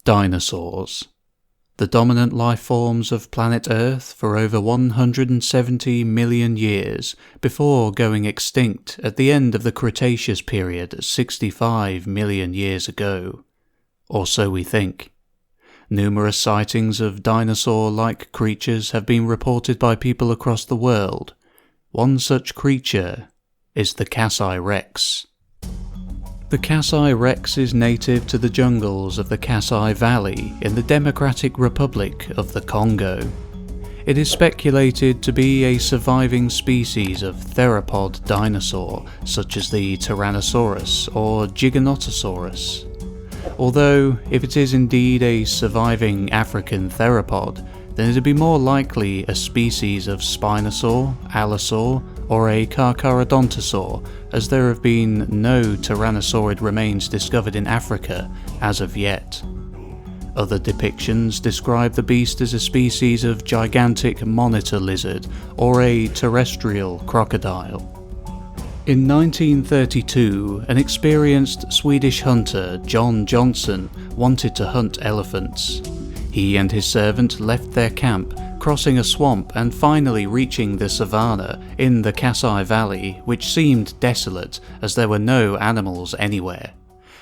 Dinosaurs. The dominant life forms of planet Earth for over 170 million years before going extinct at the end of the Cretaceous period 65 million years ago. Or so we think. Numerous sightings of dinosaur-like creatures have been reported by people across the world. One such creature is the Kasai Rex. The Kasai Rex is native to the jungles of the Kasai Valley in the Democratic Republic of the Congo. It is speculated to be a surviving species of theropod dinosaur, such as the Tyrannosaurus or Giganotosaurus. Although, if it is indeed a surviving African theropod, then it would be more likely a species of spinosaur, allosaur, or a carcharodontosaur, as there have been no Tyrannosaurid remains discovered in Africa as of yet. Other depictions describe the beast as a species of gigantic monitor lizard or a terrestrial crocodile. In 1932, an experienced Swedish hunter, John Johnson, wanted to hunt elephants. He and his servant left their camp, crossing a swamp and finally reaching the savanna in the Kasai Valley, which seemed desolate as there were no animals anywhere.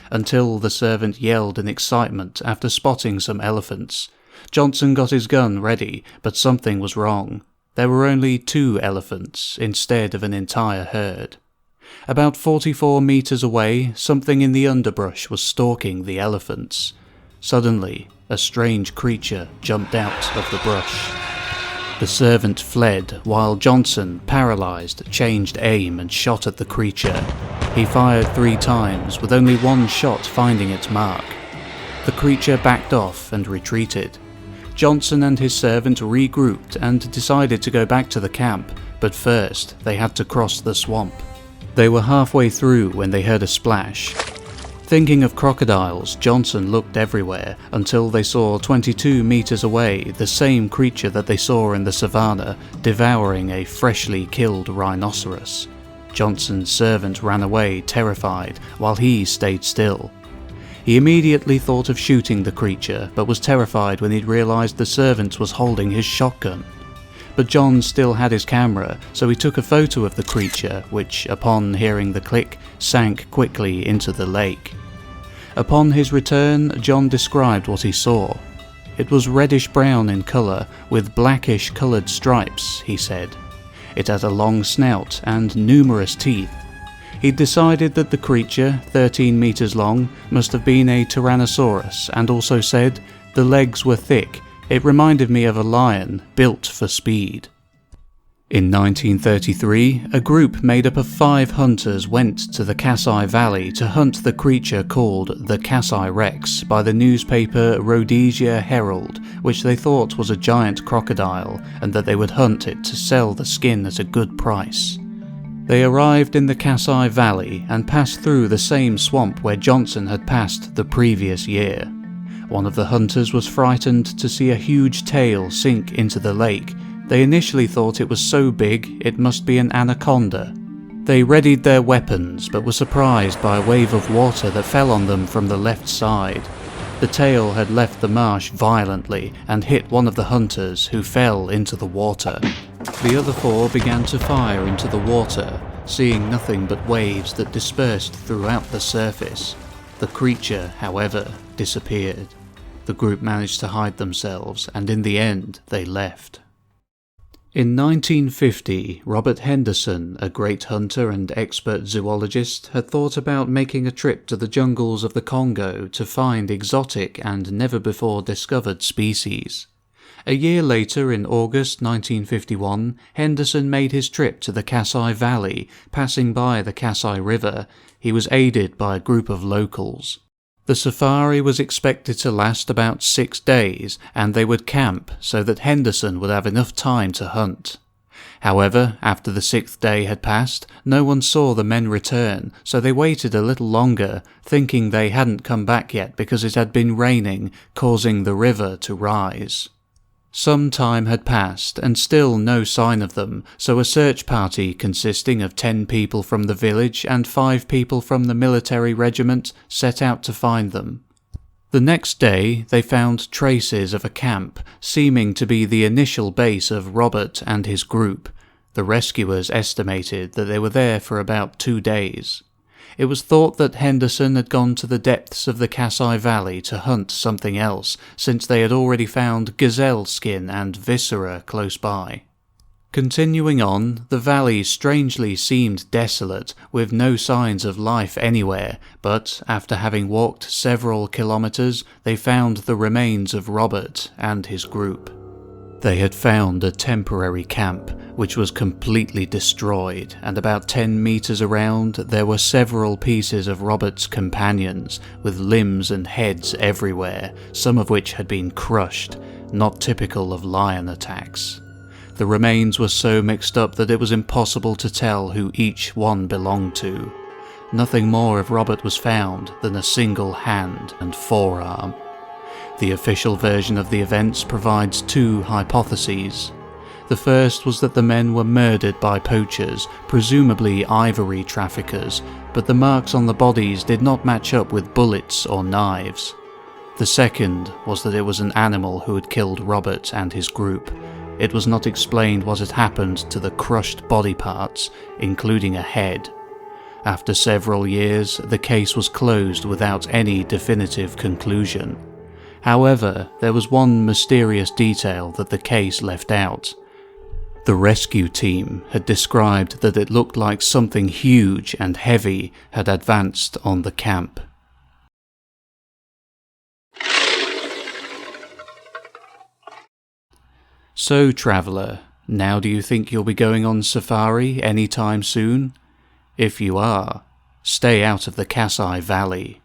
Until the servant yelled in excitement after spotting some elephants. Johnson got his gun ready, but something was wrong. There were only 2 elephants instead of an entire herd. About 44 meters away, something in the underbrush was stalking the elephants. Suddenly, a strange creature jumped out of the brush. The servant fled, while Johnson, paralysed, changed aim and shot at the creature. He fired 3 times, with only 1 shot finding its mark. The creature backed off and retreated. Johnson and his servant regrouped and decided to go back to the camp, but first they had to cross the swamp. They were halfway through when they heard a splash. Thinking of crocodiles, Johnson looked everywhere until they saw 22 meters away the same creature that they saw in the savanna devouring a freshly killed rhinoceros. Johnson's servant ran away terrified while he stayed still. He immediately thought of shooting the creature but was terrified when he'd realized the servant was holding his shotgun. But John still had his camera, so he took a photo of the creature, which, upon hearing the click, sank quickly into the lake. Upon his return, John described what he saw. It was reddish-brown in colour, with blackish-coloured stripes, he said. It had a long snout and numerous teeth. He'd decided that the creature, 13 metres long, must have been a Tyrannosaurus, and also said, the legs were thick. It reminded me of a lion, built for speed. In 1933, a group made up of 5 hunters went to the Kasai Valley to hunt the creature called the Kasai Rex by the newspaper Rhodesia Herald, which they thought was a giant crocodile, and that they would hunt it to sell the skin at a good price. They arrived in the Kasai Valley and passed through the same swamp where Johnson had passed the previous year. One of the hunters was frightened to see a huge tail sink into the lake. They initially thought it was so big it must be an anaconda. They readied their weapons but were surprised by a wave of water that fell on them from the left side. The tail had left the marsh violently and hit one of the hunters, who fell into the water. The other 4 began to fire into the water, seeing nothing but waves that dispersed throughout the surface. The creature, however, disappeared. The group managed to hide themselves, and in the end they left. In 1950, Robert Henderson, a great hunter and expert zoologist, had thought about making a trip to the jungles of the Congo to find exotic and never-before-discovered species. A year later, in August 1951, Henderson made his trip to the Kasai Valley, passing by the Kasai River. He was aided by a group of locals. The safari was expected to last about 6 days, and they would camp so that Henderson would have enough time to hunt. However, after the 6th day had passed, no one saw the men return, so they waited a little longer, thinking they hadn't come back yet because it had been raining, causing the river to rise. Some time had passed, and still no sign of them, so a search party consisting of 10 people from the village and 5 people from the military regiment set out to find them. The next day, they found traces of a camp, seeming to be the initial base of Robert and his group. The rescuers estimated that they were there for about 2 days. It was thought that Henderson had gone to the depths of the Kasai Valley to hunt something else, since they had already found gazelle skin and viscera close by. Continuing on, the valley strangely seemed desolate, with no signs of life anywhere, but after having walked several kilometers, they found the remains of Robert and his group. They had found a temporary camp, which was completely destroyed, and about 10 meters around there were several pieces of Robert's companions, with limbs and heads everywhere, some of which had been crushed, not typical of lion attacks. The remains were so mixed up that it was impossible to tell who each one belonged to. Nothing more of Robert was found than a single hand and forearm. The official version of the events provides 2 hypotheses. The first was that the men were murdered by poachers, presumably ivory traffickers, but the marks on the bodies did not match up with bullets or knives. The second was that it was an animal who had killed Robert and his group. It was not explained what had happened to the crushed body parts, including a head. After several years, the case was closed without any definitive conclusion. However, there was one mysterious detail that the case left out. The rescue team had described that it looked like something huge and heavy had advanced on the camp. So, traveller, now do you think you'll be going on safari anytime soon? If you are, stay out of the Kasai Valley.